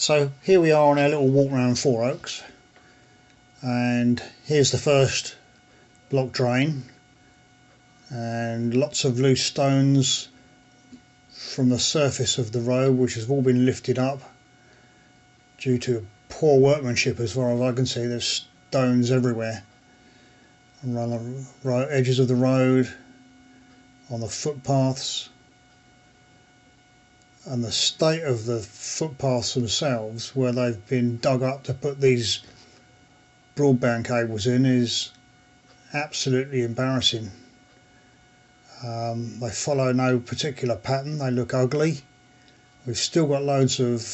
So here we are on our little walk around Four Oaks, and here's the first block drain, and lots of loose stones from the surface of the road which has all been lifted up due to poor workmanship. As far as I can see, there's stones everywhere around the edges of the road, on the footpaths, and the state of the footpaths themselves, where they've been dug up to put these broadband cables in, is absolutely embarrassing. They follow no particular pattern, they look ugly. We've still got loads of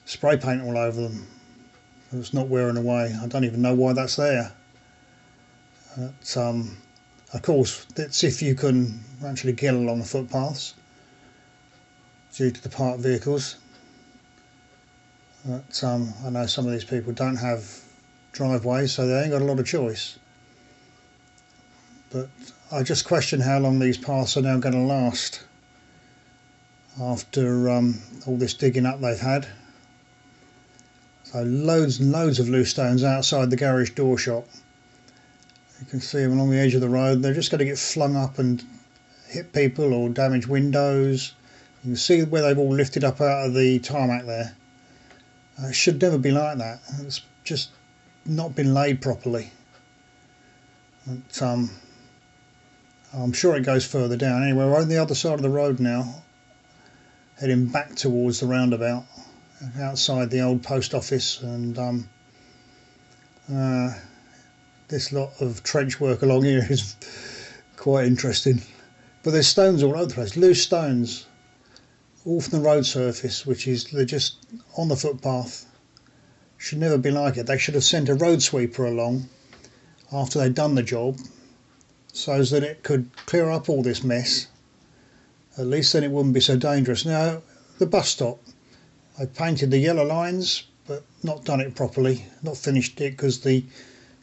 spray paint all over them. It's not wearing away. I don't even know why that's there. Of course, that's if you can actually get along the footpaths due to the parked vehicles. But I know some of these people don't have driveways, so they ain't got a lot of choice. But I just question how long these paths are now going to last after all this digging up they've had. So loads and loads of loose stones outside the garage door shop. You can see them along the edge of the road. They're just going to get flung up and hit people or damage windows. You can see where they've all lifted up out of the tarmac there. It should never be like that. It's just not been laid properly. But, I'm sure it goes further down. Anyway, we're on the other side of the road now, heading back towards the roundabout outside the old post office, and this lot of trench work along here is quite interesting. But there's stones all over the place, loose stones, all from the road surface, they're just on the footpath. Should never be like it. They should have sent a road sweeper along after they'd done the job, so that it could clear up all this mess. At least then it wouldn't be so dangerous. Now, the bus stop, I painted the yellow lines, but not done it properly, not finished it, because the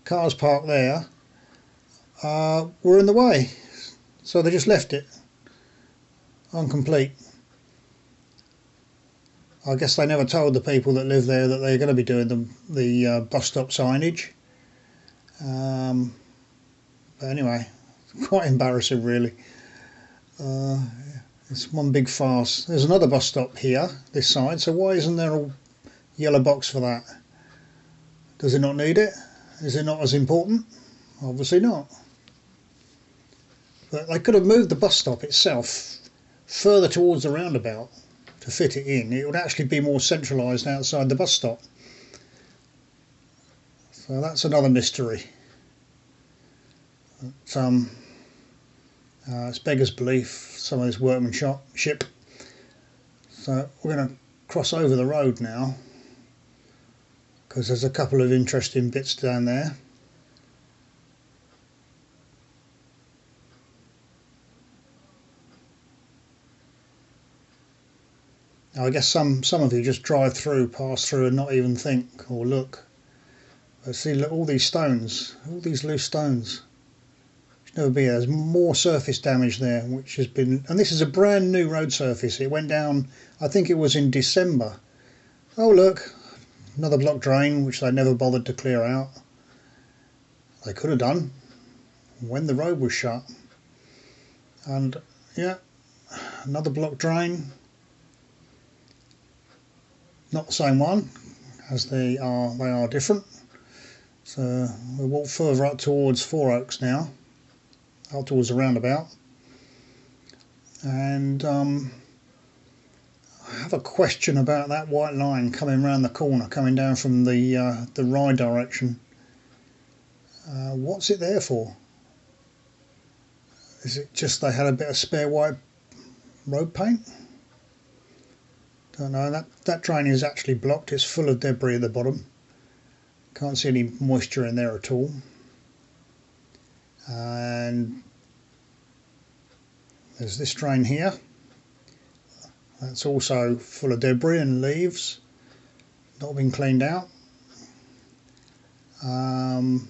cars parked there were in the way, so they just left it incomplete. I guess they never told the people that live there that they're going to be doing the bus stop signage. But anyway, quite embarrassing really. It's one big farce. There's another bus stop here, this side, so why isn't there a yellow box for that? Does it not need it? Is it not as important? Obviously not. But they could have moved the bus stop itself further towards the roundabout to fit it in. It would actually be more centralised outside the bus stop. So that's another mystery. But, it's beggars belief, some of this workmanship. So we're going to cross over the road now, because there's a couple of interesting bits down there. Now I guess some of you just drive through, pass through, and not even think or look. But see, look, all these stones, all these loose stones. Should never be. There's more surface damage there, which has been, and this is a brand new road surface. It went down, I think it was in December. Oh look, another block drain which they never bothered to clear out. They could have done when the road was shut. And yeah, another block drain. Not the same one, as they are different. So we'll walk further up towards Four Oaks now, up towards the roundabout. And I have a question about that white line coming round the corner, coming down from the Rye direction. What's it there for? Is it just they had a bit of spare white road paint? Don't know. That drain is actually blocked. It's full of debris at the bottom. Can't see any moisture in there at all. And there's this drain here. That's also full of debris and leaves, not been cleaned out. And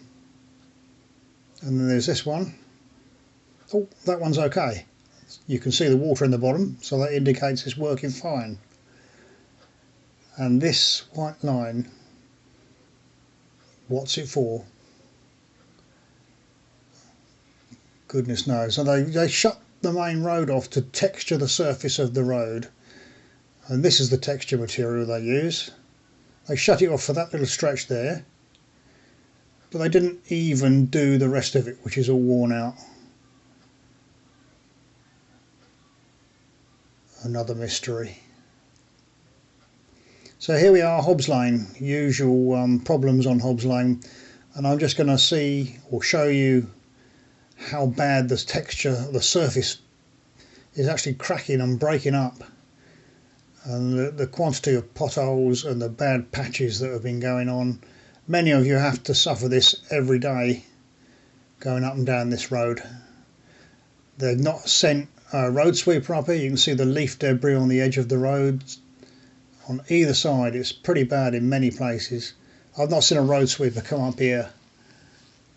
then there's this one. Oh, that one's okay. It's you can see the water in the bottom, so that indicates it's working fine. And this white line, what's it for? Goodness knows. And they shut the main road off to texture the surface of the road, and this is the texture material they use. They shut it off for that little stretch there, but they didn't even do the rest of it, which is all worn out. Another mystery. So here we are, Hobbs Lane. Usual problems on Hobbs Lane, and I'm just going to see or show you how bad the texture, the surface is actually cracking and breaking up, and the quantity of potholes and the bad patches that have been going on. Many of you have to suffer this every day going up and down this road. They've not sent a road sweeper up here. You can see the leaf debris on the edge of the road on either side. It's pretty bad in many places. I've not seen a road sweeper come up here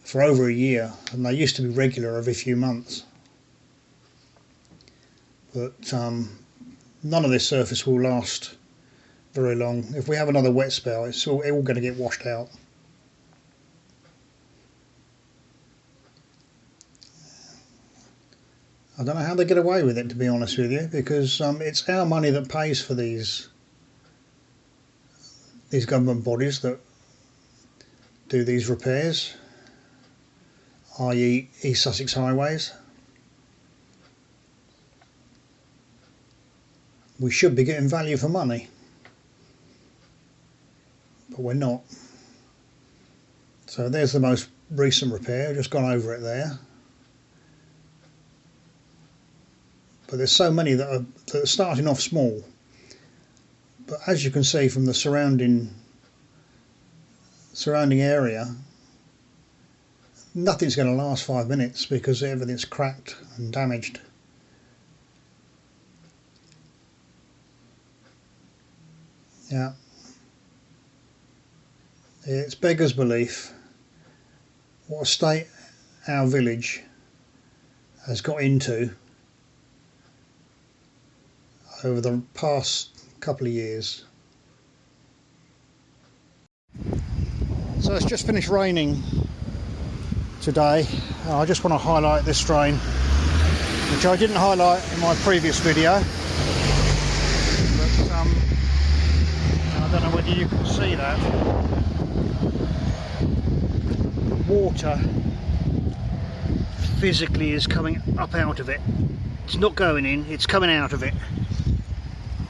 for over a year, and they used to be regular every few months. But none of this surface will last very long. If we have another wet spell, it's all going to get washed out. I don't know how they get away with it, to be honest with you, because it's our money that pays for these government bodies that do these repairs, i.e. East Sussex Highways. We should be getting value for money, but we're not. So there's the most recent repair, just gone over it there. But there's so many that are starting off small. But as you can see from the surrounding area, nothing's going to last 5 minutes because everything's cracked and damaged. Yeah, it's beggars belief what a state our village has got into over the past couple of years. So it's just finished raining today. I just want to highlight this drain, which I didn't highlight in my previous video, but I don't know whether you can see that. Water physically is coming up out of it. It's not going in, it's coming out of it.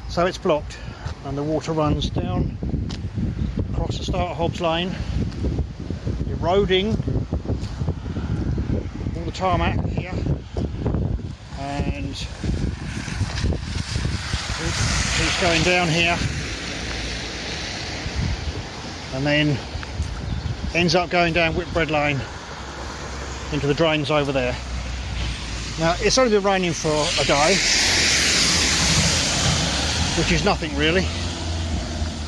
So it's blocked, and the water runs down across the start of Hobbs Lane, eroding all the tarmac here, and it keeps going down here, and then ends up going down Whitbread Lane into the drains over there. Now it's only been raining for a day, which is nothing really,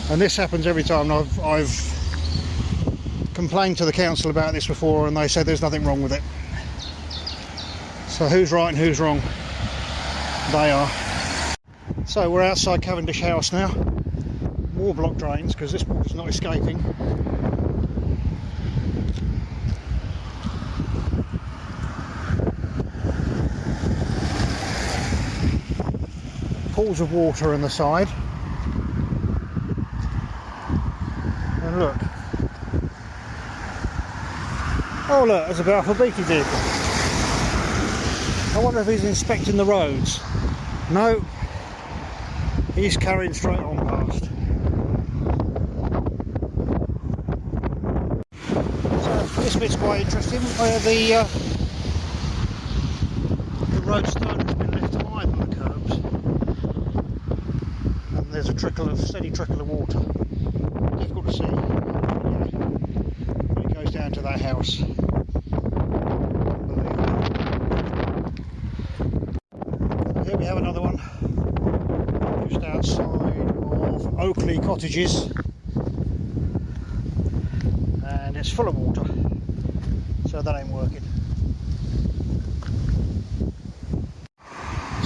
and this happens every time. I've complained to the council about this before, and they said there's nothing wrong with it. So who's right and who's wrong? They are. So we're outside Cavendish House now. More block drains because this water's not escaping. Pools of water on the side, and look, oh look, there's a Balfour Beatty vehicle. I wonder if he's inspecting the roads. No, he's carrying straight on past. So this bit's quite interesting, where the road stone has been left alive on the curbs. There's a steady trickle of water. Difficult to see. It goes down to that house. Here we have another one, just outside of Oakley Cottages, and it's full of water, so that ain't working.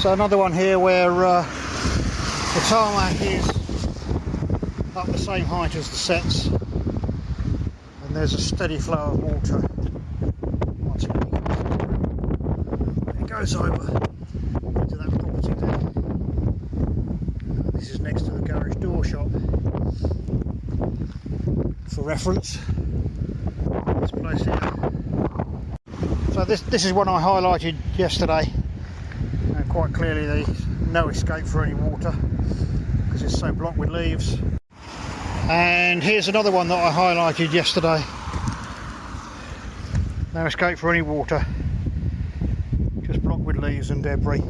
So another one here where the tarmac is up the same height as the sets, and there's a steady flow of water. Once it goes over into that property there. This is next to the garage door shop. For reference, this place here. So this is one I highlighted yesterday, and quite clearly there's no escape for any water because it's so blocked with leaves. And here's another one that I highlighted yesterday. No escape for any water, just blocked with leaves and debris.